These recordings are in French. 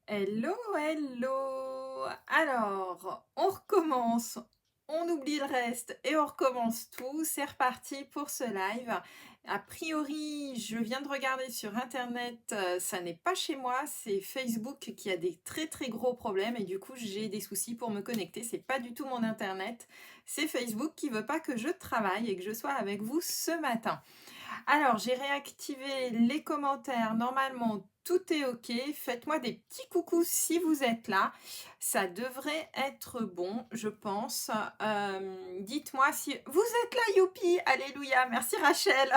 Hello, hello! Alors, on recommence, on oublie le reste et on recommence tout. C'est reparti pour ce live. A priori, je viens de regarder sur internet, ça n'est pas chez moi, c'est Facebook qui a des très très gros problèmes et du coup j'ai des soucis pour me connecter. C'est pas du tout mon internet, c'est Facebook qui veut pas que je travaille et que je sois avec vous ce matin. Alors, j'ai réactivé les commentaires. Normalement, tout est OK. Faites-moi des petits coucous si vous êtes là. Ça devrait être bon, je pense. Dites-moi si vous êtes là, youpi! Alléluia! Merci Rachel.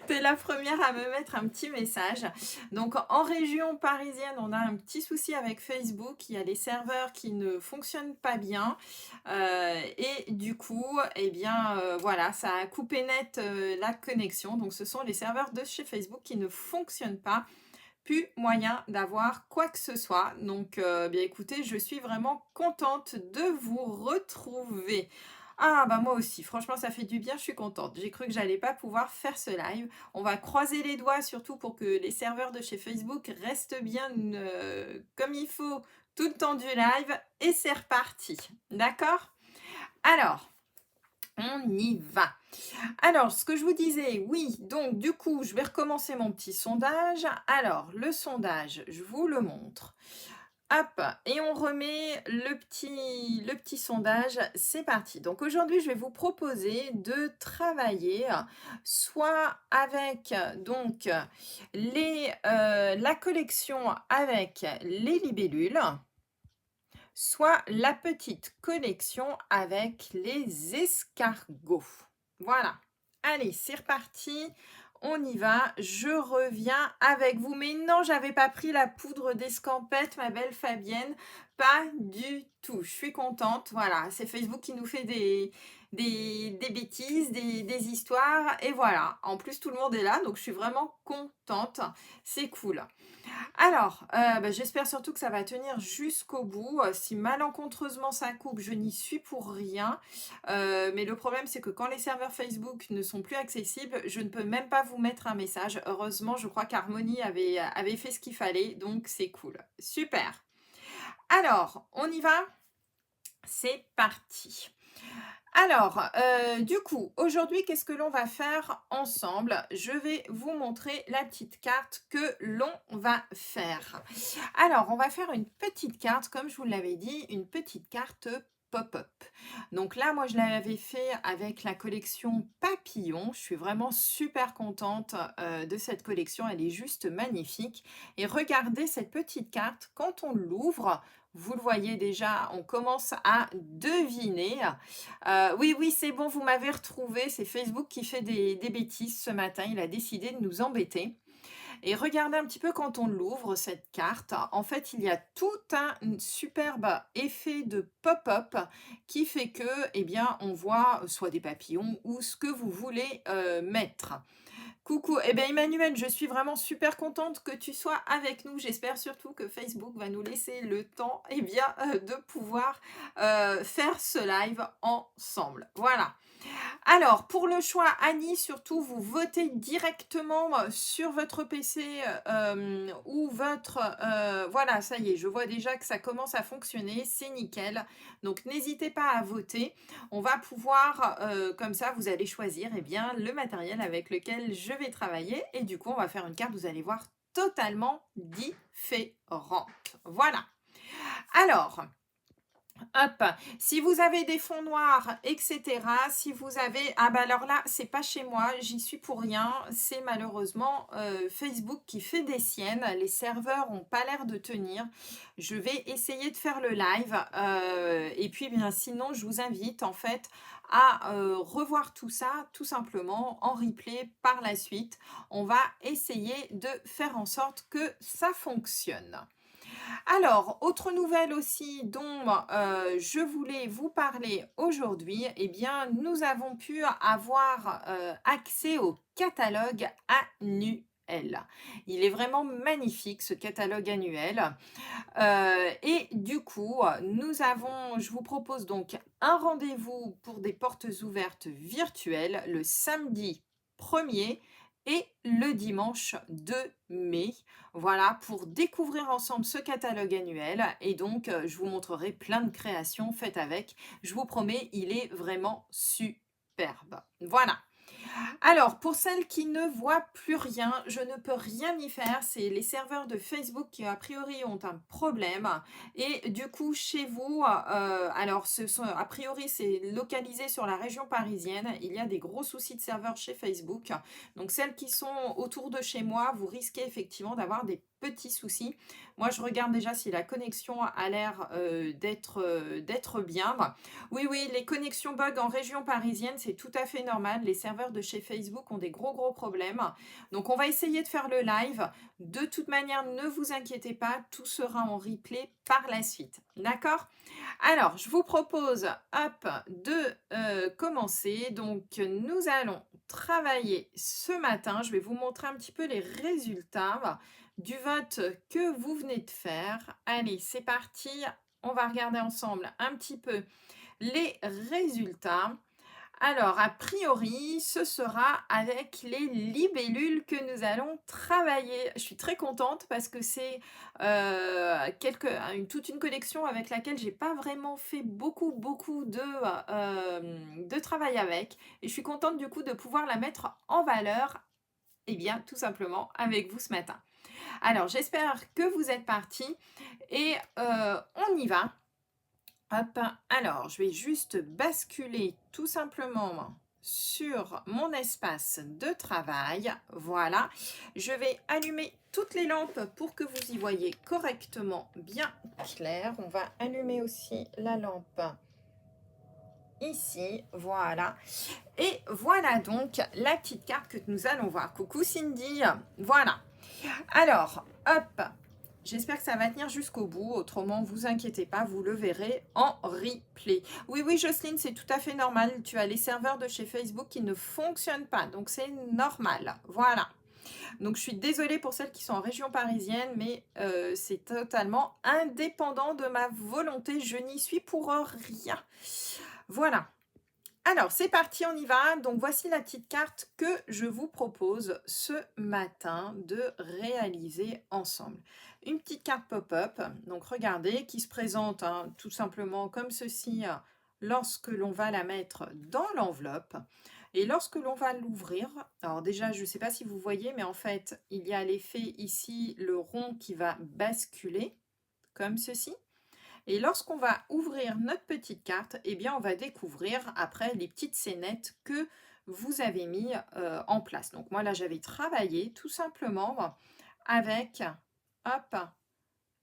Tu es la première à me mettre un petit message. Donc, en région parisienne, on a un petit souci avec Facebook. Il y a les serveurs qui ne fonctionnent pas bien. Et du coup, eh bien, voilà, ça a coupé net la connexion. Donc, ce sont les serveurs de chez Facebook qui ne fonctionnent pas. Plus moyen d'avoir quoi que ce soit. Donc, bien écoutez, je suis vraiment contente de vous retrouver. Ah bah moi aussi, franchement ça fait du bien, je suis contente. J'ai cru que j'allais pas pouvoir faire ce live. On va croiser les doigts surtout pour que les serveurs de chez Facebook restent bien comme il faut tout le temps du live. Et c'est reparti. D'accord? Alors, on y va. Alors, ce que je vous disais, oui, donc du coup, je vais recommencer mon petit sondage. Alors, le sondage, je vous le montre. Hop, et on remet le petit sondage, c'est parti. Donc aujourd'hui, je vais vous proposer de travailler soit avec donc la collection avec les libellules, soit la petite collection avec les escargots. Voilà. Allez, c'est reparti. On y va. Je reviens avec vous. Mais non, j'avais pas pris la poudre d'escampette, ma belle Fabienne. Pas du tout. Je suis contente. Voilà, c'est Facebook qui nous fait des bêtises, des histoires. Et voilà. En plus, tout le monde est là, donc je suis vraiment contente. C'est cool. Alors, bah, j'espère surtout que ça va tenir jusqu'au bout. Si malencontreusement ça coupe, je n'y suis pour rien. Mais le problème, c'est que quand les serveurs Facebook ne sont plus accessibles, je ne peux même pas vous mettre un message. Heureusement, je crois qu'Harmonie avait fait ce qu'il fallait, donc c'est cool. Super. Alors, on y va? C'est parti. Alors, du coup, aujourd'hui, qu'est-ce que l'on va faire ensemble? Je vais vous montrer la petite carte que l'on va faire. Alors, on va faire une petite carte, comme je vous l'avais dit, une petite carte pop-up. Donc là, moi, je l'avais fait avec la collection Papillon. Je suis vraiment super contente de cette collection. Elle est juste magnifique. Et regardez cette petite carte, quand on l'ouvre, vous le voyez déjà, on commence à deviner. Oui, oui, c'est bon, vous m'avez retrouvé. C'est Facebook qui fait des bêtises ce matin. Il a décidé de nous embêter. Et regardez un petit peu quand on l'ouvre, cette carte. En fait, il y a tout un superbe effet de pop-up qui fait que, eh bien, on voit soit des papillons ou ce que vous voulez mettre. Coucou, eh bien Emmanuel, je suis vraiment super contente que tu sois avec nous. J'espère surtout que Facebook va nous laisser le temps bien, de pouvoir faire ce live ensemble. Voilà. Alors, pour le choix, Annie, surtout, vous votez directement sur votre PC ou votre... voilà, ça y est, je vois déjà que ça commence à fonctionner, c'est nickel. Donc, n'hésitez pas à voter. On va pouvoir, comme ça, vous allez choisir eh bien, le matériel avec lequel je vais travailler. Et du coup, on va faire une carte, vous allez voir, totalement différente. Voilà. Alors... Hop, si vous avez des fonds noirs, etc., si vous avez... Ah bah alors là, c'est pas chez moi, j'y suis pour rien, c'est malheureusement Facebook qui fait des siennes, les serveurs ont pas l'air de tenir. Je vais essayer de faire le live, et puis bien sinon, je vous invite en fait à revoir tout ça, tout simplement, en replay par la suite. On va essayer de faire en sorte que ça fonctionne. Alors, autre nouvelle aussi dont je voulais vous parler aujourd'hui, eh bien, nous avons pu avoir accès au catalogue annuel. Il est vraiment magnifique ce catalogue annuel. Et du coup, je vous propose donc un rendez-vous pour des portes ouvertes virtuelles le samedi 1er et le dimanche 2 mai. Voilà, pour découvrir ensemble ce catalogue annuel. Et donc, je vous montrerai plein de créations faites avec. Je vous promets, il est vraiment superbe. Voilà. Alors, pour celles qui ne voient plus rien, je ne peux rien y faire. C'est les serveurs de Facebook qui, a priori, ont un problème. Et du coup, chez vous, alors, a priori, c'est localisé sur la région parisienne. Il y a des gros soucis de serveurs chez Facebook. Donc, celles qui sont autour de chez moi, vous risquez effectivement d'avoir des petits soucis. Moi, je regarde déjà si la connexion a l'air d'être bien. Oui, oui, les connexions bug en région parisienne, c'est tout à fait normal. Les serveurs de chez Facebook ont des gros problèmes. Donc, on va essayer de faire le live. De toute manière, ne vous inquiétez pas, tout sera en replay par la suite. D'accord? Alors, je vous propose, hop, de commencer. Donc, nous allons travailler ce matin. Je vais vous montrer un petit peu les résultats du vote que vous venez de faire. Allez, c'est parti. On va regarder ensemble un petit peu les résultats. Alors, a priori, ce sera avec les libellules que nous allons travailler. Je suis très contente parce que c'est toute une collection avec laquelle j'ai pas vraiment fait beaucoup de travail avec. Et je suis contente du coup de pouvoir la mettre en valeur, et bien tout simplement avec vous ce matin. Alors, j'espère que vous êtes partis et on y va. Hop, alors je vais juste basculer tout simplement sur mon espace de travail. Voilà, je vais allumer toutes les lampes pour que vous y voyez correctement bien clair. On va allumer aussi la lampe ici, voilà. Et voilà donc la petite carte que nous allons voir. Coucou Cindy, voilà. Alors, hop, j'espère que ça va tenir jusqu'au bout, autrement, vous inquiétez pas, vous le verrez en replay. Oui, oui, Jocelyne, c'est tout à fait normal. Tu as les serveurs de chez Facebook qui ne fonctionnent pas, donc c'est normal. Voilà. Donc, je suis désolée pour celles qui sont en région parisienne, mais c'est totalement indépendant de ma volonté. Je n'y suis pour rien. Voilà. Alors, c'est parti, on y va. Donc, voici la petite carte que je vous propose ce matin de réaliser ensemble. Une petite carte pop-up, donc regardez, qui se présente tout simplement comme ceci lorsque l'on va la mettre dans l'enveloppe. Et lorsque l'on va l'ouvrir, alors déjà, je ne sais pas si vous voyez, mais en fait, il y a l'effet ici, le rond qui va basculer, comme ceci. Et lorsqu'on va ouvrir notre petite carte, eh bien, on va découvrir après les petites scénettes que vous avez mis en place. Donc moi, là, j'avais travaillé tout simplement avec, hop,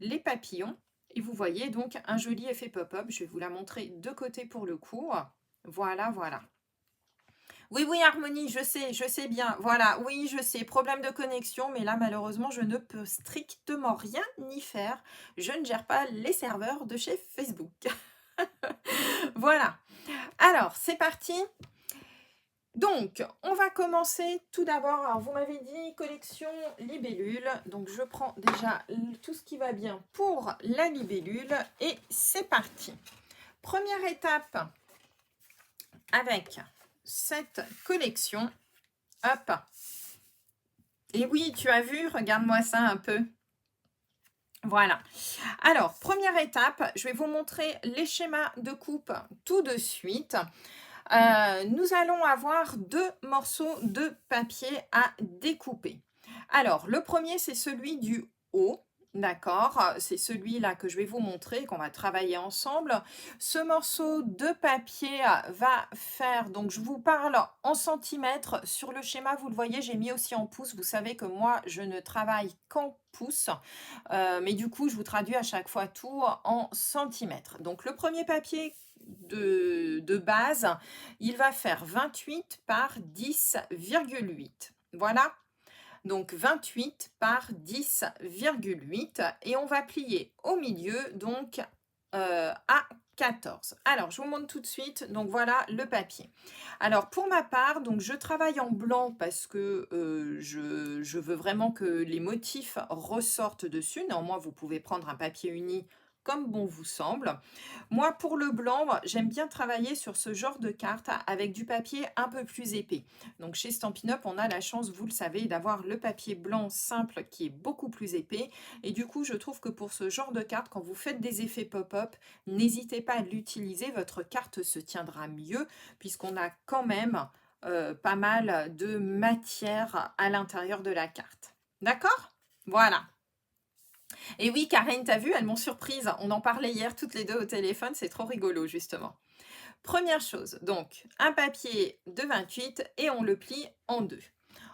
les papillons. Et vous voyez donc un joli effet pop-up. Je vais vous la montrer de côté pour le coup. Voilà, voilà. Oui, oui, Harmonie, je sais bien. Voilà, oui, je sais, problème de connexion, mais là, malheureusement, je ne peux strictement rien y faire. Je ne gère pas les serveurs de chez Facebook. Voilà. Alors, c'est parti. Donc, on va commencer tout d'abord. Alors, vous m'avez dit collection libellule. Donc, je prends déjà tout ce qui va bien pour la libellule. Et c'est parti. Première étape avec cette collection. Hop. Et oui, tu as vu, regarde-moi ça un peu. Voilà. Alors, première étape, je vais vous montrer les schémas de coupe tout de suite. Nous allons avoir 2 morceaux de papier à découper. Alors, le premier, c'est celui du haut. D'accord, c'est celui-là que je vais vous montrer, qu'on va travailler ensemble. Ce morceau de papier va faire, donc je vous parle en centimètres. Sur le schéma, vous le voyez, j'ai mis aussi en pouces. Vous savez que moi, je ne travaille qu'en pouces. Mais du coup, je vous traduis à chaque fois tout en centimètres. Donc, le premier papier de base, il va faire 28 par 10,8. Voilà. Donc 28 par 10,8 et on va plier au milieu donc à 14. Alors je vous montre tout de suite, donc voilà le papier. Alors pour ma part, donc je travaille en blanc parce que je veux vraiment que les motifs ressortent dessus. Néanmoins vous pouvez prendre un papier uni comme bon vous semble. Moi, pour le blanc, j'aime bien travailler sur ce genre de carte avec du papier un peu plus épais. Donc chez Stampin' Up, on a la chance, vous le savez, d'avoir le papier blanc simple qui est beaucoup plus épais. Et du coup, je trouve que pour ce genre de carte, quand vous faites des effets pop-up, n'hésitez pas à l'utiliser. Votre carte se tiendra mieux puisqu'on a quand même pas mal de matière à l'intérieur de la carte. D'accord? Voilà. Et oui, Karen, t'as vu, elles m'ont surprise. On en parlait hier toutes les deux au téléphone, c'est trop rigolo justement. Première chose, donc un papier de 28 et on le plie en deux.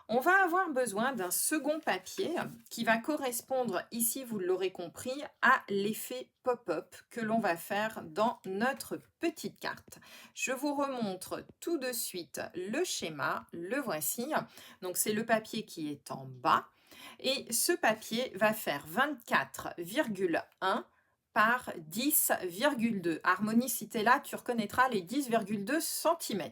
On va avoir besoin d'un second papier qui va correspondre, ici vous l'aurez compris, à l'effet pop-up que l'on va faire dans notre petite carte. Je vous remontre tout de suite le schéma, le voici. Donc c'est le papier qui est en bas et ce papier va faire 24,1 par 10,2. Harmonie, si tu es là, tu reconnaîtras les 10,2 cm.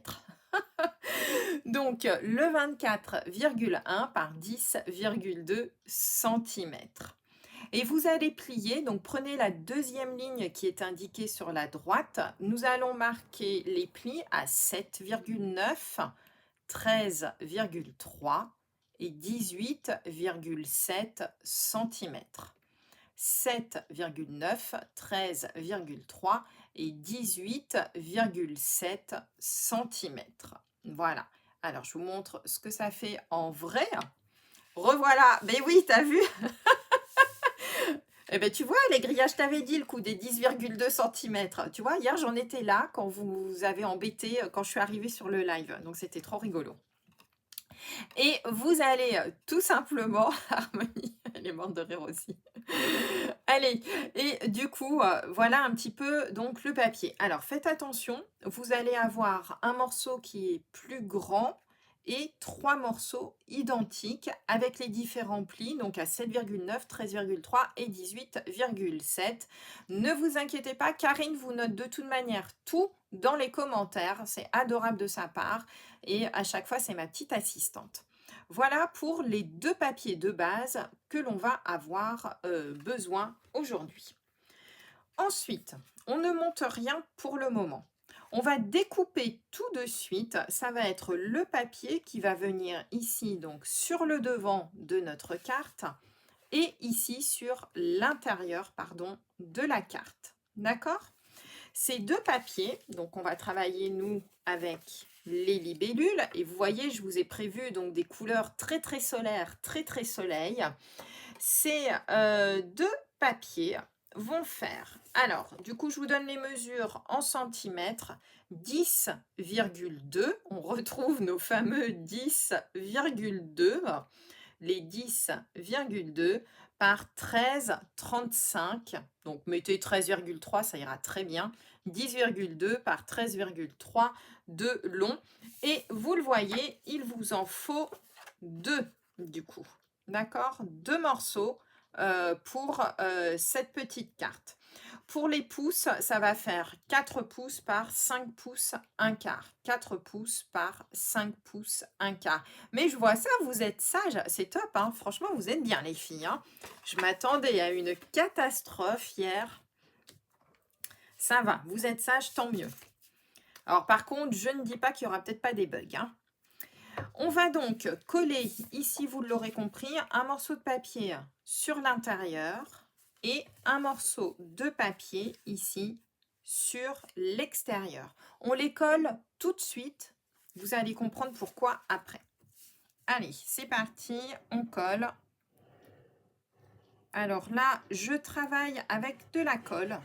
Donc, le 24,1 par 10,2 cm. Et vous allez plier, donc prenez la deuxième ligne qui est indiquée sur la droite. Nous allons marquer les plis à 7,9, 13,3 et 18,7 cm. 7,9, 13,3 et 18,7 cm. Voilà. Alors, je vous montre ce que ça fait en vrai. Revoilà. Mais oui, t'as vu? Eh bien, tu vois, les grillages, je t'avais dit le coup des 10,2 cm. Tu vois, hier, j'en étais là quand vous avez embêté, quand je suis arrivée sur le live. Donc, c'était trop rigolo. Et vous allez tout simplement... Harmonie, elle est morte de rire aussi. Allez, et du coup, voilà un petit peu donc le papier. Alors, faites attention, vous allez avoir un morceau qui est plus grand et 3 morceaux identiques avec les différents plis, donc à 7,9, 13,3 et 18,7. Ne vous inquiétez pas, Karine vous note de toute manière tout dans les commentaires. C'est adorable de sa part et à chaque fois, c'est ma petite assistante. Voilà pour les deux papiers de base que l'on va avoir besoin aujourd'hui. Ensuite, on ne monte rien pour le moment. On va découper tout de suite. Ça va être le papier qui va venir ici, donc sur le devant de notre carte et ici sur l'intérieur, pardon, de la carte. D'accord? Ces deux papiers, donc on va travailler nous avec les libellules et vous voyez, je vous ai prévu donc des couleurs très très solaires, très très soleil. Ces deux papiers vont faire, alors du coup je vous donne les mesures en centimètres, 10,2, on retrouve nos fameux 10,2, les 10,2 par 13,35, donc mettez 13,3, ça ira très bien, 10,2 par 13,3 de long. Et vous le voyez, il vous en faut deux du coup, d'accord? Deux morceaux pour cette petite carte. Pour les pouces, ça va faire 4 pouces par 5 pouces, un quart. 4 pouces par 5 pouces, un quart. Mais je vois ça, vous êtes sages, c'est top, hein. Franchement, vous êtes bien les filles, hein. Je m'attendais à une catastrophe hier. Ça va, vous êtes sages, tant mieux. Alors par contre, je ne dis pas qu'il n'y aura peut-être pas des bugs, hein. On va donc coller, ici vous l'aurez compris, un morceau de papier sur l'intérieur et un morceau de papier ici sur l'extérieur. On les colle tout de suite, vous allez comprendre pourquoi après. Allez, c'est parti, on colle. Alors là, je travaille avec de la colle.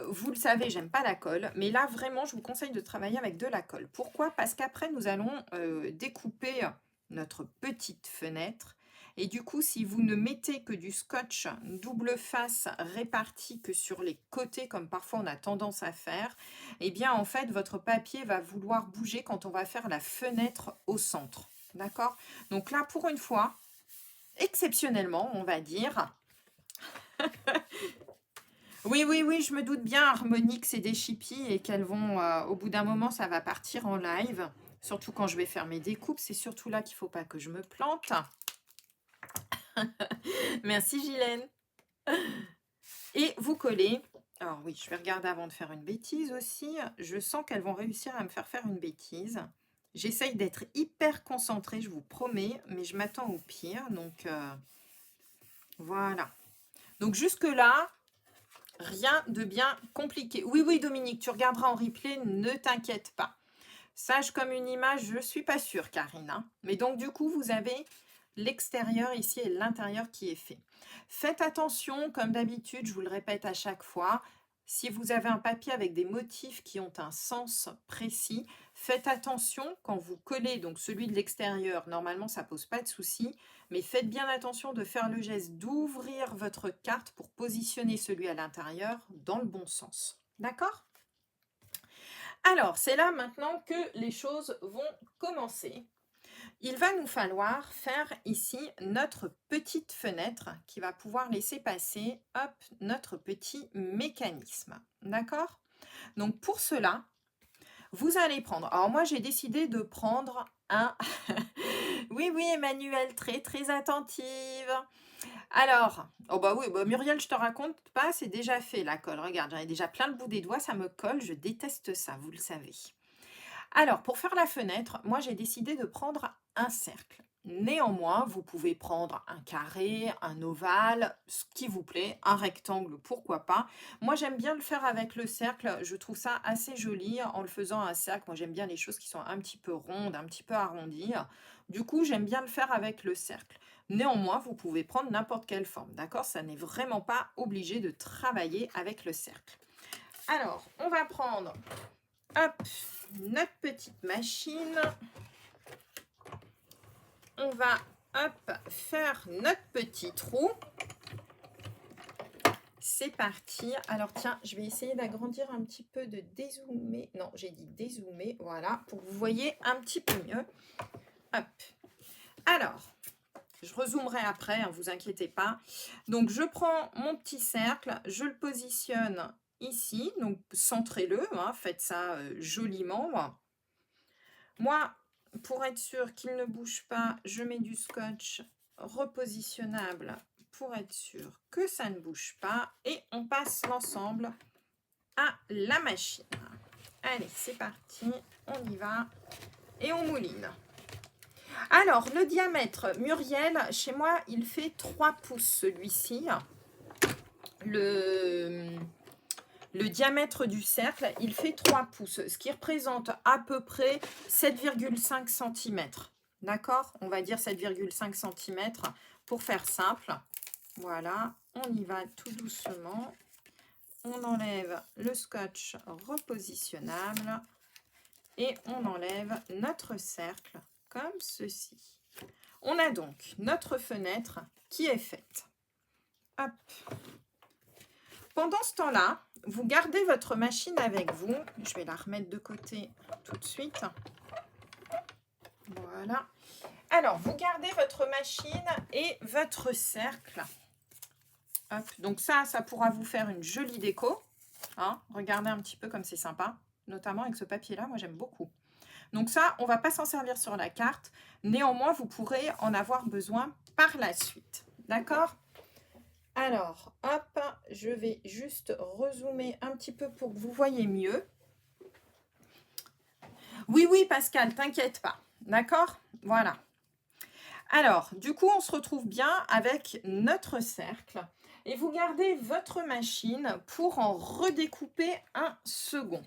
Vous le savez, j'aime pas la colle, mais là vraiment je vous conseille de travailler avec de la colle. Pourquoi? Parce qu'après nous allons découper notre petite fenêtre et du coup si vous ne mettez que du scotch double face réparti que sur les côtés comme parfois on a tendance à faire, eh bien en fait votre papier va vouloir bouger quand on va faire la fenêtre au centre. D'accord? Donc là pour une fois, exceptionnellement on va dire... Oui, oui, oui, je me doute bien, Harmonique, c'est des chippies et qu'elles vont, au bout d'un moment, ça va partir en live. Surtout quand je vais faire mes découpes, c'est surtout là qu'il ne faut pas que je me plante. Merci, Gilène. Et vous collez. Alors oui, je vais regarder avant de faire une bêtise aussi. Je sens qu'elles vont réussir à me faire faire une bêtise. J'essaye d'être hyper concentrée, je vous promets, mais je m'attends au pire. Donc voilà. Donc jusque-là, rien de bien compliqué. Oui, oui, Dominique, tu regarderas en replay, ne t'inquiète pas. Sage comme une image, je ne suis pas sûre, Karine. Hein. Mais donc, du coup, vous avez l'extérieur ici et l'intérieur qui est fait. Faites attention, comme d'habitude, je vous le répète à chaque fois, si vous avez un papier avec des motifs qui ont un sens précis, faites attention quand vous collez donc celui de l'extérieur. Normalement, ça ne pose pas de souci, mais faites bien attention de faire le geste d'ouvrir votre carte pour positionner celui à l'intérieur dans le bon sens. D'accord ? Alors, c'est là maintenant que les choses vont commencer. Il va nous falloir faire ici notre petite fenêtre qui va pouvoir laisser passer hop, notre petit mécanisme. D'accord? Donc pour cela, vous allez prendre... Alors moi, j'ai décidé de prendre un... oui, oui, Emmanuel, très, très attentive. Alors, oh bah oui, bah Muriel, je te raconte pas, c'est déjà fait la colle. Regarde, j'en ai déjà plein le bout des doigts, ça me colle, je déteste ça, vous le savez. Alors, pour faire la fenêtre, moi j'ai décidé de prendre un cercle. Néanmoins, vous pouvez prendre un carré, un ovale, ce qui vous plaît, un rectangle, pourquoi pas. Moi j'aime bien le faire avec le cercle, je trouve ça assez joli en le faisant un cercle. Moi j'aime bien les choses qui sont un petit peu rondes, un petit peu arrondies. Du coup, j'aime bien le faire avec le cercle. Néanmoins, vous pouvez prendre n'importe quelle forme, d'accord? Ça n'est vraiment pas obligé de travailler avec le cercle. Alors, on va prendre, hop, notre petite machine. On va, hop, faire notre petit trou. C'est parti. Alors, tiens, je vais essayer d'agrandir un petit peu, de dézoomer. Non, j'ai dit dézoomer, voilà, pour que vous voyez un petit peu mieux. Hop. Alors, je rezoomerai après, hein, vous inquiétez pas. Donc, je prends mon petit cercle, je le positionne ici. Donc, centrez-le, hein, faites ça joliment. Moi, pour être sûr qu'il ne bouge pas, je mets du scotch repositionnable pour être sûr que ça ne bouge pas. Et on passe l'ensemble à la machine. Allez, c'est parti, on y va et on mouline. Alors, le diamètre, Muriel, chez moi, il fait 3 pouces celui-ci. Le diamètre du cercle, il fait 3 pouces, ce qui représente à peu près 7,5 cm. D'accord? On va dire 7,5 cm pour faire simple. Voilà, on y va tout doucement. On enlève le scotch repositionnable et on enlève notre cercle comme ceci. On a donc notre fenêtre qui est faite. Hop. Pendant ce temps-là, vous gardez votre machine avec vous. Je vais la remettre de côté tout de suite. Voilà. Alors, vous gardez votre machine et votre cercle. Hop. Donc ça pourra vous faire une jolie déco. Hein, regardez un petit peu comme c'est sympa. Notamment avec ce papier-là, moi j'aime beaucoup. Donc ça, on ne va pas s'en servir sur la carte. Néanmoins, vous pourrez en avoir besoin par la suite. D'accord ? Alors, hop, je vais juste rezoomer un petit peu pour que vous voyez mieux. Oui, oui, Pascal, t'inquiète pas. D'accord? Voilà. Alors, du coup, on se retrouve bien avec notre cercle. Et vous gardez votre machine pour en redécouper un second.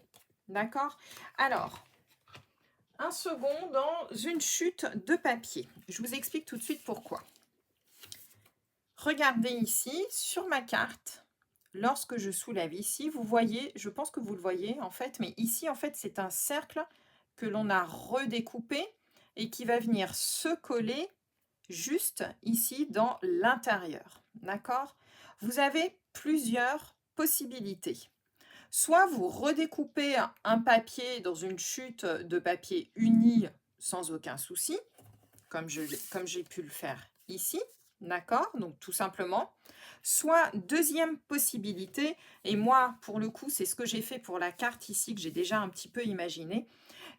D'accord? Alors, un second dans une chute de papier. Je vous explique tout de suite pourquoi. Regardez ici, sur ma carte, lorsque je soulève ici, vous voyez, je pense que vous le voyez en fait, mais ici en fait c'est un cercle que l'on a redécoupé et qui va venir se coller juste ici dans l'intérieur. D'accord? Vous avez plusieurs possibilités. Soit vous redécoupez un papier dans une chute de papier uni sans aucun souci, comme j'ai pu le faire ici. D'accord? Donc tout simplement. Soit deuxième possibilité, et moi pour le coup c'est ce que j'ai fait pour la carte ici que j'ai déjà un petit peu imaginé.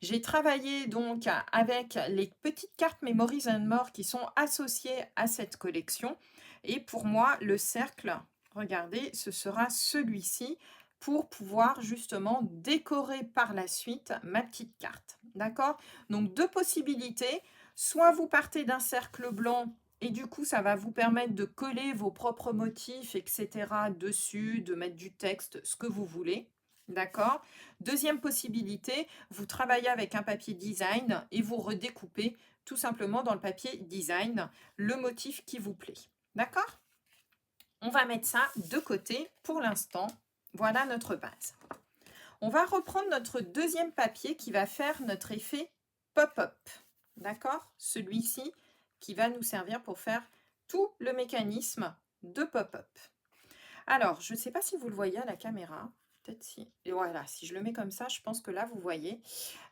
J'ai travaillé donc avec les petites cartes Memories and More qui sont associées à cette collection. Et pour moi le cercle, regardez, ce sera celui-ci pour pouvoir justement décorer par la suite ma petite carte. D'accord? Donc, deux possibilités. Soit vous partez d'un cercle blanc et du coup, ça va vous permettre de coller vos propres motifs, etc. dessus, de mettre du texte, ce que vous voulez. D'accord? Deuxième possibilité, vous travaillez avec un papier design et vous redécoupez tout simplement dans le papier design le motif qui vous plaît. D'accord? On va mettre ça de côté pour l'instant. Voilà notre base. On va reprendre notre deuxième papier qui va faire notre effet pop-up. D'accord? Celui-ci qui va nous servir pour faire tout le mécanisme de pop-up. Alors, je ne sais pas si vous le voyez à la caméra. Peut-être si. Et voilà, si je le mets comme ça, je pense que là, vous voyez.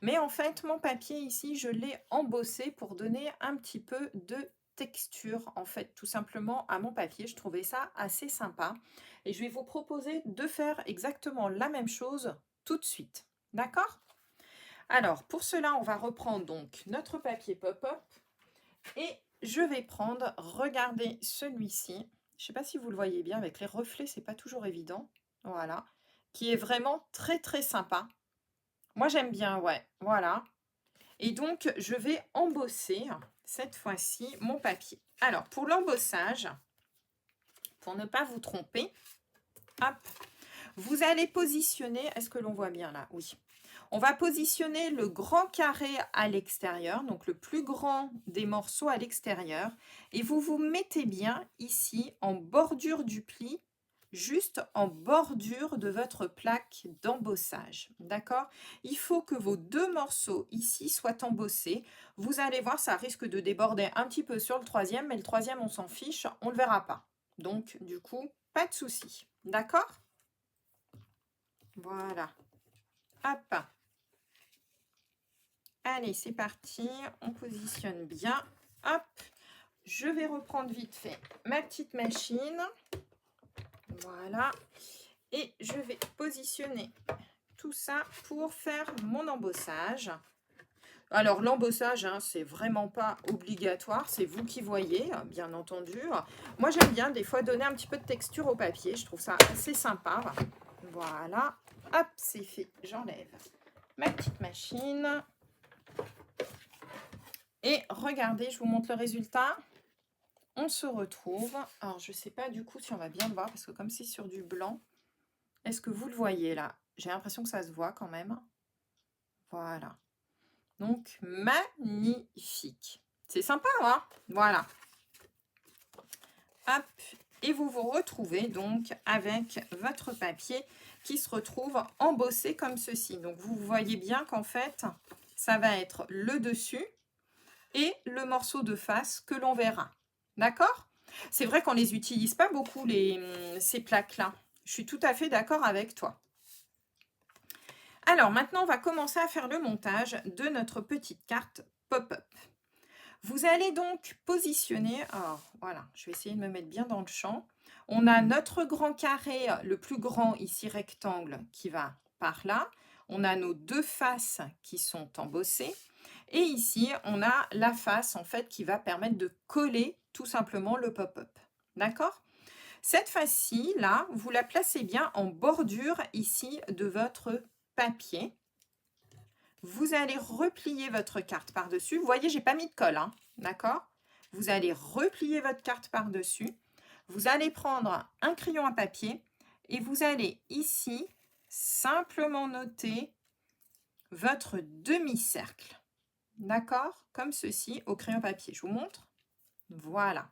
Mais en fait, mon papier ici, je l'ai embossé pour donner un petit peu de texture, en fait, tout simplement à mon papier. Je trouvais ça assez sympa. Et je vais vous proposer de faire exactement la même chose tout de suite. D'accord? Alors, pour cela, on va reprendre donc notre papier pop-up. Et je vais prendre, regardez celui-ci. Je ne sais pas si vous le voyez bien, avec les reflets, c'est pas toujours évident. Voilà. Qui est vraiment très, très sympa. Moi, j'aime bien, ouais. Voilà. Et donc, je vais embosser, cette fois-ci, mon papier. Alors, pour l'embossage, pour ne pas vous tromper, hop, vous allez positionner, est-ce que l'on voit bien là? Oui. On va positionner le grand carré à l'extérieur, donc le plus grand des morceaux à l'extérieur. Et vous vous mettez bien ici en bordure du pli, juste en bordure de votre plaque d'embossage. D'accord? Il faut que vos deux morceaux ici soient embossés. Vous allez voir, ça risque de déborder un petit peu sur le troisième, mais le troisième, on s'en fiche, on ne le verra pas. Donc, du coup, pas de souci. D'accord? Voilà. Hop. Allez, c'est parti. On positionne bien. Hop. Je vais reprendre vite fait ma petite machine. Voilà. Et je vais positionner tout ça pour faire mon embossage. Alors, l'embossage, hein, c'est vraiment pas obligatoire. C'est vous qui voyez, bien entendu. Moi, j'aime bien des fois donner un petit peu de texture au papier. Je trouve ça assez sympa. Voilà. Hop, c'est fait. J'enlève ma petite machine. Et regardez, je vous montre le résultat. On se retrouve. Alors, je ne sais pas du coup si on va bien le voir, parce que comme c'est sur du blanc, est-ce que vous le voyez là? J'ai l'impression que ça se voit quand même. Voilà. Donc, magnifique. C'est sympa, hein? Voilà. Hop. Et vous vous retrouvez donc avec votre papier qui se retrouve embossé comme ceci. Donc, vous voyez bien qu'en fait, ça va être le dessus et le morceau de face que l'on verra. D'accord? C'est vrai qu'on ne les utilise pas beaucoup, ces plaques-là. Je suis tout à fait d'accord avec toi. Alors, maintenant, on va commencer à faire le montage de notre petite carte pop-up. Vous allez donc positionner... Alors, voilà, je vais essayer de me mettre bien dans le champ. On a notre grand carré, le plus grand ici rectangle, qui va par là. On a nos deux faces qui sont embossées. Et ici, on a la face, en fait, qui va permettre de coller tout simplement le pop-up. D'accord? Cette face-ci, là, vous la placez bien en bordure ici de votre papier. Vous allez replier votre carte par-dessus. Vous voyez, j'ai pas mis de colle, hein, d'accord? Vous allez replier votre carte par-dessus. Vous allez prendre un crayon à papier et vous allez ici simplement noter votre demi-cercle. D'accord? Comme ceci, au crayon papier. Je vous montre. Voilà.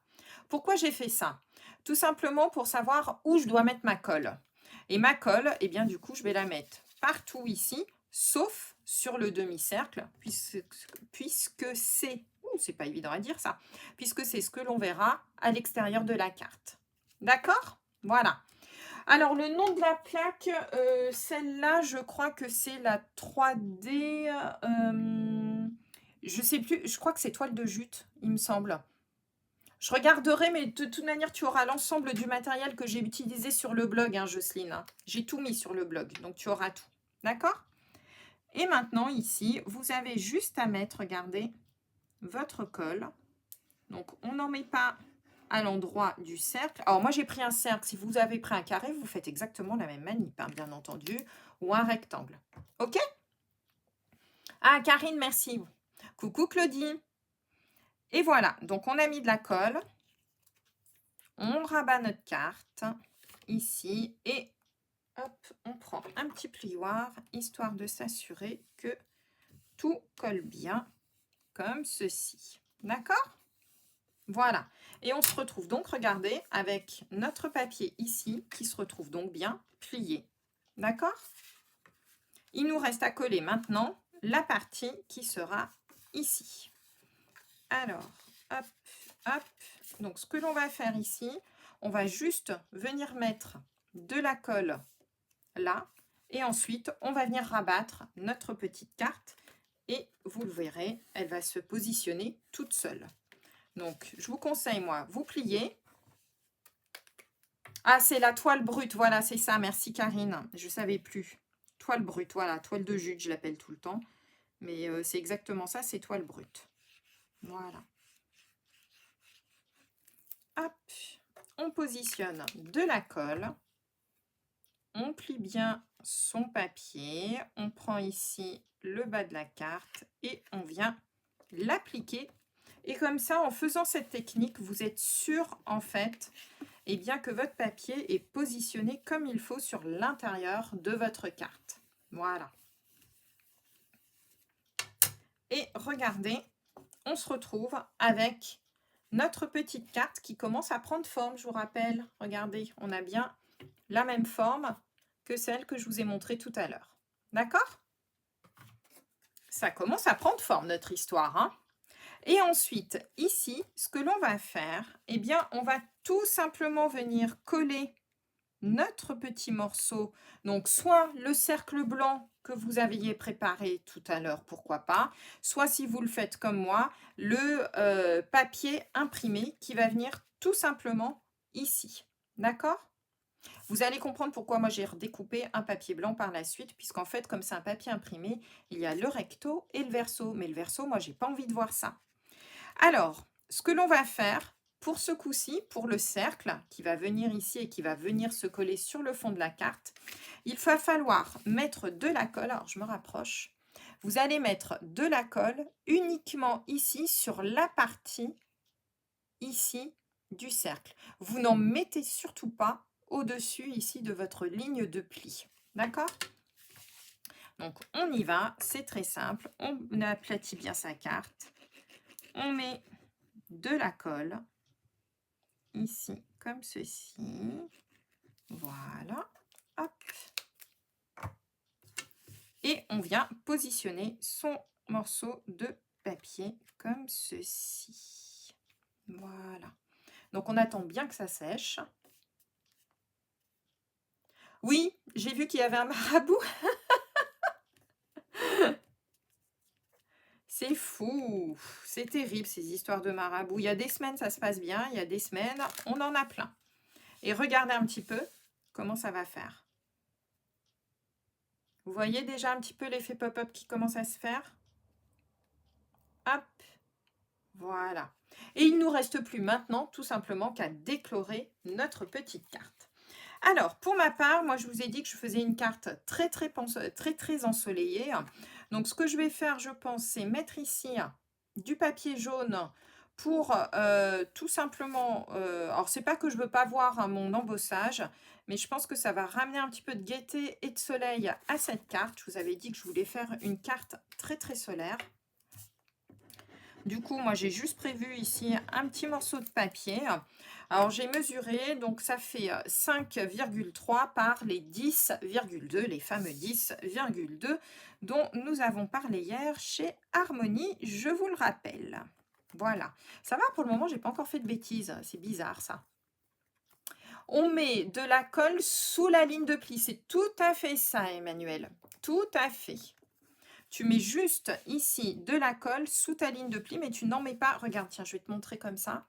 Pourquoi j'ai fait ça? Tout simplement pour savoir où je dois mettre ma colle. Et ma colle, eh bien, du coup, je vais la mettre partout ici, sauf sur le demi-cercle, puisque c'est... c'est pas évident à dire ça. Puisque c'est ce que l'on verra à l'extérieur de la carte. D'accord? Voilà. Alors, le nom de la plaque, celle-là, je crois que c'est la 3D... je sais plus, je crois que c'est toile de jute, il me semble. Je regarderai, mais de toute manière, tu auras l'ensemble du matériel que j'ai utilisé sur le blog, hein, Jocelyne. J'ai tout mis sur le blog, donc tu auras tout. D'accord? Et maintenant, ici, vous avez juste à mettre, regardez, votre colle. Donc, on n'en met pas à l'endroit du cercle. Alors moi j'ai pris un cercle, si vous avez pris un carré, vous faites exactement la même manip, hein, bien entendu, ou un rectangle. Ok? Ah Karine, merci. Coucou Claudie. Et voilà, donc on a mis de la colle. On rabat notre carte ici et hop, on prend un petit plioir, histoire de s'assurer que tout colle bien, comme ceci. D'accord? Voilà. Et on se retrouve donc, regardez, avec notre papier ici, qui se retrouve donc bien plié. D'accord? Il nous reste à coller maintenant la partie qui sera ici. Alors, hop, hop. Donc, ce que l'on va faire ici, on va juste venir mettre de la colle là. Et ensuite, on va venir rabattre notre petite carte. Et vous le verrez, elle va se positionner toute seule. Donc, je vous conseille, moi, vous pliez. Ah, c'est la toile brute. Voilà, c'est ça. Merci, Karine. Je ne savais plus. Toile brute, voilà. Toile de jute, je l'appelle tout le temps. Mais c'est exactement ça, c'est toile brute. Voilà. Hop. On positionne de la colle. On plie bien son papier. On prend ici le bas de la carte et on vient l'appliquer. Et comme ça, en faisant cette technique, vous êtes sûr, en fait, et bien que votre papier est positionné comme il faut sur l'intérieur de votre carte. Voilà. Et regardez, on se retrouve avec notre petite carte qui commence à prendre forme, je vous rappelle. Regardez, on a bien la même forme que celle que je vous ai montrée tout à l'heure. D'accord? Ça commence à prendre forme, notre histoire, hein? Et ensuite, ici, ce que l'on va faire, eh bien, on va tout simplement venir coller notre petit morceau. Donc, soit le cercle blanc que vous aviez préparé tout à l'heure, pourquoi pas, soit si vous le faites comme moi, le papier imprimé qui va venir tout simplement ici. D'accord? Vous allez comprendre pourquoi moi j'ai redécoupé un papier blanc par la suite, puisqu'en fait, comme c'est un papier imprimé, il y a le recto et le verso. Mais le verso, moi, j'ai pas envie de voir ça. Alors, ce que l'on va faire pour ce coup-ci, pour le cercle qui va venir ici et qui va venir se coller sur le fond de la carte, il va falloir mettre de la colle. Alors, je me rapproche. Vous allez mettre de la colle uniquement ici sur la partie ici du cercle. Vous n'en mettez surtout pas au-dessus ici de votre ligne de pli. D'accord? Donc, on y va. C'est très simple. On aplatit bien sa carte. On met de la colle ici comme ceci. Voilà. Hop. Et on vient positionner son morceau de papier comme ceci. Voilà. Donc on attend bien que ça sèche. Oui, j'ai vu qu'il y avait un marabout. C'est fou. C'est terrible ces histoires de marabout. Il y a des semaines ça se passe bien, il y a des semaines on en a plein. Et regardez un petit peu comment ça va faire. Vous voyez déjà un petit peu l'effet pop-up qui commence à se faire? Hop, voilà. Et il ne nous reste plus maintenant tout simplement qu'à décorer notre petite carte. Alors, pour ma part, moi je vous ai dit que je faisais une carte très ensoleillée. Donc ce que je vais faire, je pense, c'est mettre ici du papier jaune pour tout simplement... alors, c'est pas que je veux pas voir hein, mon embossage, mais je pense que ça va ramener un petit peu de gaieté et de soleil à cette carte. Je vous avais dit que je voulais faire une carte très solaire. Du coup, moi, j'ai juste prévu ici un petit morceau de papier. Alors, j'ai mesuré, donc ça fait 5,3 par les 10,2, les fameux 10,2 dont nous avons parlé hier chez Harmonie, je vous le rappelle. Voilà. Ça va, pour le moment, j'ai pas encore fait de bêtises. C'est bizarre, ça. On met de la colle sous la ligne de pli. C'est tout à fait ça, Emmanuel. Tout à fait. Tu mets juste ici de la colle sous ta ligne de pli, mais tu n'en mets pas, regarde, tiens, je vais te montrer comme ça.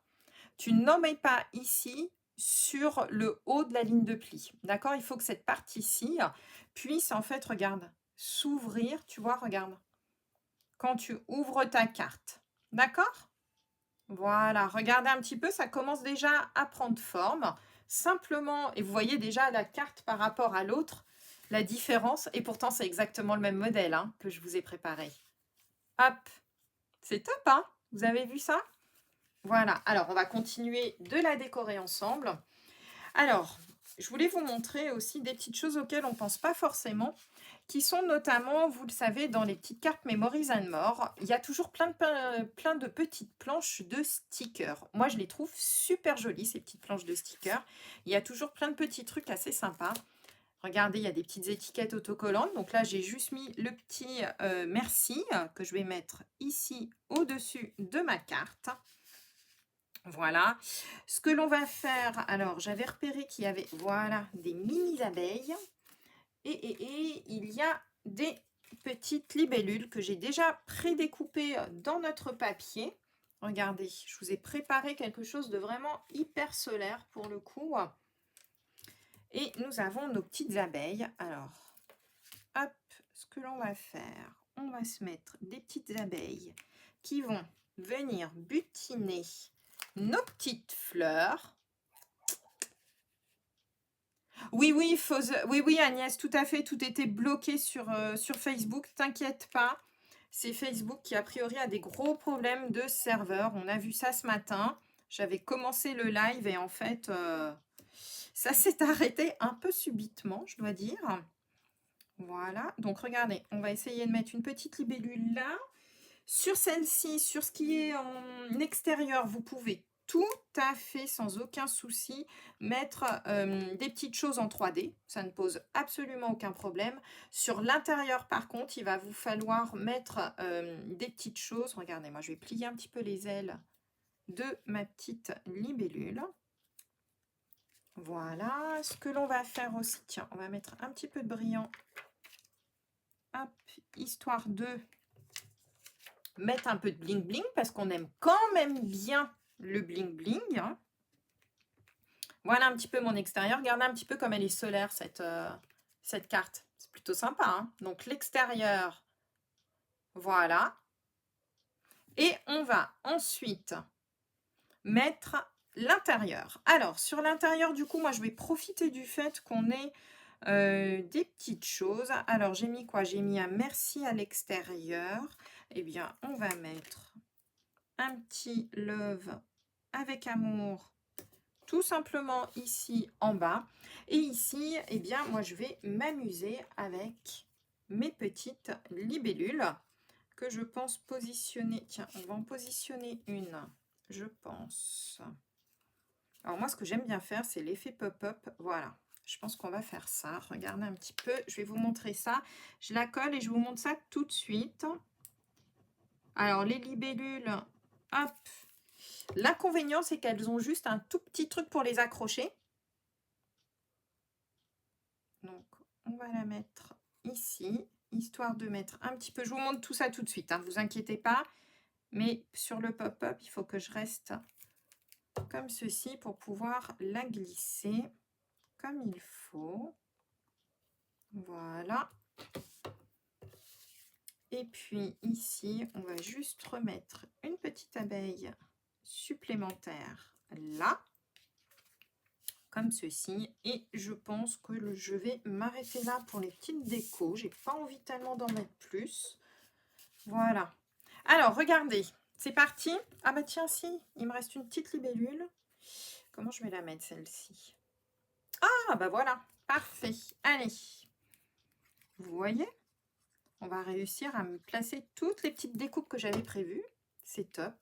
Tu n'en mets pas ici sur le haut de la ligne de pli. D'accord? Il faut que cette partie-ci puisse, en fait, regarde, s'ouvrir. Tu vois, regarde. Quand tu ouvres ta carte. D'accord? Voilà, regardez un petit peu, ça commence déjà à prendre forme. Simplement, et vous voyez déjà la carte par rapport à l'autre, la différence. Et pourtant, c'est exactement le même modèle hein, que je vous ai préparé. Hop, c'est top, hein? Vous avez vu ça? Voilà, alors on va continuer de la décorer ensemble. Alors, je voulais vous montrer aussi des petites choses auxquelles on ne pense pas forcément, qui sont notamment, vous le savez, dans les petites cartes Memories and More, il y a toujours plein de petites planches de stickers. Moi, je les trouve super jolies, ces petites planches de stickers. Il y a toujours plein de petits trucs assez sympas. Regardez, il y a des petites étiquettes autocollantes. Donc là, j'ai juste mis le petit merci que je vais mettre ici au-dessus de ma carte. Voilà. Ce que l'on va faire, alors j'avais repéré qu'il y avait, voilà, des mini abeilles. Et il y a des petites libellules que j'ai déjà prédécoupées dans notre papier. Regardez, je vous ai préparé quelque chose de vraiment hyper solaire pour le coup. Et nous avons nos petites abeilles. Alors, hop, ce que l'on va faire, on va se mettre des petites abeilles qui vont venir butiner nos petites fleurs. Oui, oui, oui, oui, Agnès, tout à fait, tout était bloqué sur Facebook, t'inquiète pas. C'est Facebook qui, a priori, a des gros problèmes de serveur. On a vu ça ce matin. J'avais commencé le live et en fait, ça s'est arrêté un peu subitement, je dois dire. Voilà, donc regardez, on va essayer de mettre une petite libellule là. Sur celle-ci, sur ce qui est en extérieur, vous pouvez tout à fait, sans aucun souci, mettre des petites choses en 3D. Ça ne pose absolument aucun problème. Sur l'intérieur, par contre, il va vous falloir mettre des petites choses. Regardez, moi, je vais plier un petit peu les ailes de ma petite libellule. Voilà. Ce que l'on va faire aussi, tiens, on va mettre un petit peu de brillant. Hop, histoire de mettre un peu de bling bling parce qu'on aime quand même bien le bling bling. Hein. Voilà un petit peu mon extérieur. Regardez un petit peu comme elle est solaire cette carte. C'est plutôt sympa. Hein. Donc l'extérieur, voilà. Et on va ensuite mettre l'intérieur. Alors sur l'intérieur du coup, moi je vais profiter du fait qu'on ait des petites choses. Alors j'ai mis quoi? J'ai mis un merci à l'extérieur. Eh bien on va mettre un petit love avec amour tout simplement ici en bas. Et ici, eh bien, moi, je vais m'amuser avec mes petites libellules que je pense positionner. Tiens, on va en positionner une, je pense. Alors moi, ce que j'aime bien faire, c'est l'effet pop-up. Voilà. Je pense qu'on va faire ça. Regardez un petit peu. Je vais vous montrer ça. Je la colle et je vous montre ça tout de suite. Alors, les libellules, hop. L'inconvénient, c'est qu'elles ont juste un tout petit truc pour les accrocher. Donc, on va la mettre ici, histoire de mettre un petit peu... Je vous montre tout ça tout de suite, ne vous inquiétez pas. Mais sur le pop-up, il faut que je reste comme ceci pour pouvoir la glisser comme il faut. Voilà. Et puis ici, on va juste remettre une petite abeille supplémentaire là. Comme ceci. Et je pense que je vais m'arrêter là pour les petites décos. J'ai pas envie tellement d'en mettre plus. Voilà. Alors, regardez. C'est parti. Ah bah tiens, si. Il me reste une petite libellule. Comment je vais la mettre, celle-ci? Ah bah voilà. Parfait. Allez. Vous voyez? On va réussir à me placer toutes les petites découpes que j'avais prévues. C'est top.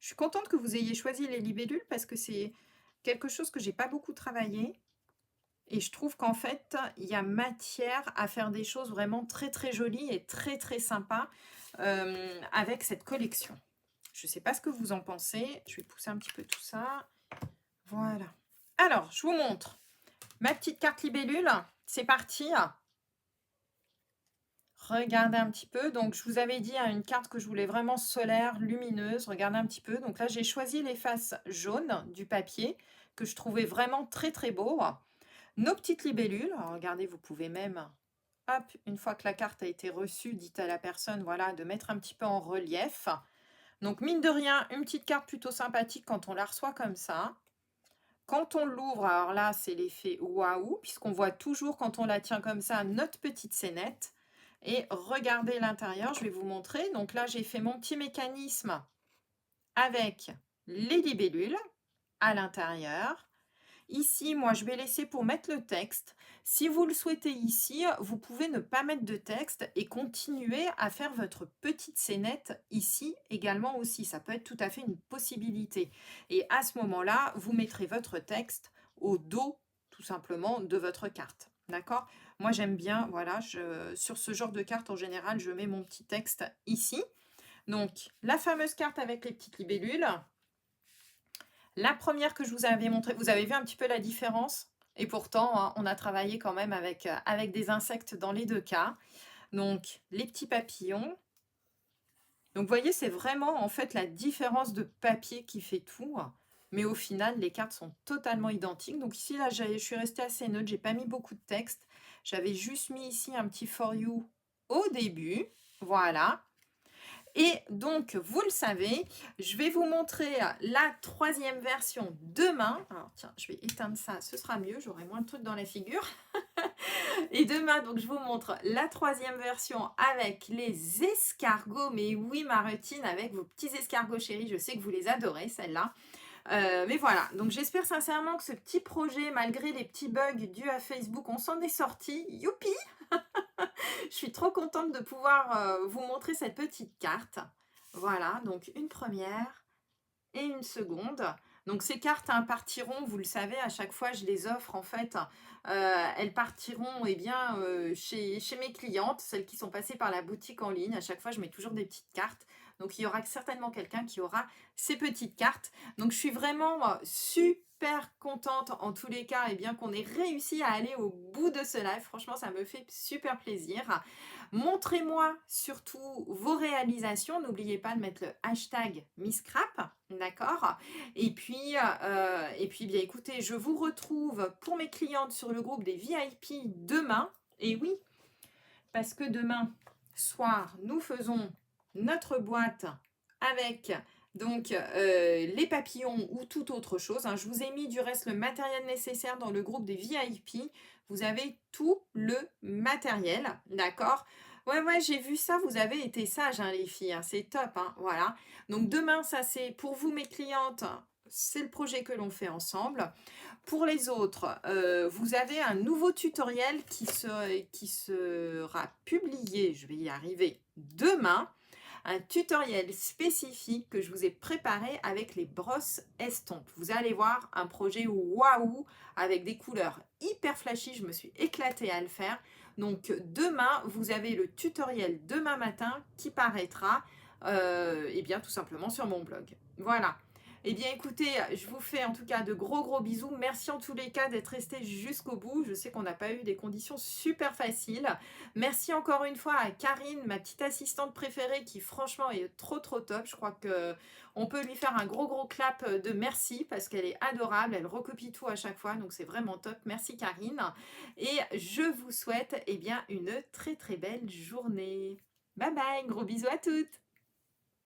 Je suis contente que vous ayez choisi les libellules parce que c'est quelque chose que j'ai pas beaucoup travaillé. Et je trouve qu'en fait, il y a matière à faire des choses vraiment très très jolies et très très sympas avec cette collection. Je ne sais pas ce que vous en pensez. Je vais pousser un petit peu tout ça. Voilà. Alors, je vous montre ma petite carte libellule. C'est parti. Regardez un petit peu. Donc, je vous avais dit une carte que je voulais vraiment solaire, lumineuse. Regardez un petit peu. Donc là, j'ai choisi les faces jaunes du papier que je trouvais vraiment très très beau. Nos petites libellules, alors regardez, vous pouvez même, hop, une fois que la carte a été reçue, dites à la personne, voilà, de mettre un petit peu en relief. Donc mine de rien, une petite carte plutôt sympathique quand on la reçoit comme ça. Quand on l'ouvre, alors là, c'est l'effet waouh, puisqu'on voit toujours quand on la tient comme ça, notre petite scénette. Et regardez l'intérieur, je vais vous montrer. Donc là, j'ai fait mon petit mécanisme avec les libellules à l'intérieur. Ici, moi, je vais laisser pour mettre le texte. Si vous le souhaitez ici, vous pouvez ne pas mettre de texte et continuer à faire votre petite scénette ici également aussi. Ça peut être tout à fait une possibilité. Et à ce moment-là, vous mettrez votre texte au dos, tout simplement, de votre carte. D'accord? Moi, j'aime bien, voilà, sur ce genre de carte, en général, je mets mon petit texte ici. Donc, la fameuse carte avec les petites libellules. La première que je vous avais montrée, vous avez vu un petit peu la différence? Et pourtant, hein, on a travaillé quand même avec des insectes dans les deux cas. Donc, les petits papillons. Donc, vous voyez, c'est vraiment en fait la différence de papier qui fait tout. Mais au final, les cartes sont totalement identiques. Donc ici, là, je suis restée assez neutre. J'ai pas mis beaucoup de texte. J'avais juste mis ici un petit for you au début. Voilà. Et donc, vous le savez, je vais vous montrer la troisième version demain. Alors, tiens, je vais éteindre ça, ce sera mieux, j'aurai moins de trucs dans la figure. Et demain, donc, je vous montre la troisième version avec les escargots. Mais oui, Martine, avec vos petits escargots chéris, je sais que vous les adorez, celle-là. Mais voilà, donc j'espère sincèrement que ce petit projet, malgré les petits bugs dus à Facebook, on s'en est sorti. Youpi! Je suis trop contente de pouvoir vous montrer cette petite carte. Voilà, donc une première et une seconde. Donc ces cartes partiront, vous le savez, à chaque fois je les offre en fait. Elles partiront bien, chez mes clientes, celles qui sont passées par la boutique en ligne. À chaque fois, je mets toujours des petites cartes. Donc il y aura certainement quelqu'un qui aura ces petites cartes. Donc je suis vraiment super contente en tous les cas bien qu'on ait réussi à aller au bout de ce live. Franchement, ça me fait super plaisir. Montrez-moi surtout vos réalisations. N'oubliez pas de mettre le hashtag MissCrap, d'accord? Et puis, bien écoutez, je vous retrouve pour mes clientes sur le groupe des VIP demain. Et oui, parce que demain soir, nous faisons notre boîte avec donc les papillons ou toute autre chose. Hein. Je vous ai mis du reste le matériel nécessaire dans le groupe des VIP. Vous avez tout le matériel, d'accord? Ouais, j'ai vu ça, vous avez été sages, hein, les filles, hein, c'est top, hein, voilà. Donc demain, ça c'est pour vous, mes clientes, c'est le projet que l'on fait ensemble. Pour les autres, vous avez un nouveau tutoriel qui sera publié, je vais y arriver, demain. Un tutoriel spécifique que je vous ai préparé avec les brosses estampes. Vous allez voir un projet waouh avec des couleurs hyper flashy. Je me suis éclatée à le faire. Donc demain, vous avez le tutoriel demain matin qui paraîtra bien tout simplement sur mon blog. Voilà. Eh bien écoutez, je vous fais en tout cas de gros bisous. Merci en tous les cas d'être resté jusqu'au bout. Je sais qu'on n'a pas eu des conditions super faciles. Merci encore une fois à Karine, ma petite assistante préférée qui franchement est trop top. Je crois que on peut lui faire un gros clap de merci parce qu'elle est adorable. Elle recopie tout à chaque fois, donc c'est vraiment top. Merci Karine. Et je vous souhaite bien une très belle journée. Bye bye, gros bisous à toutes.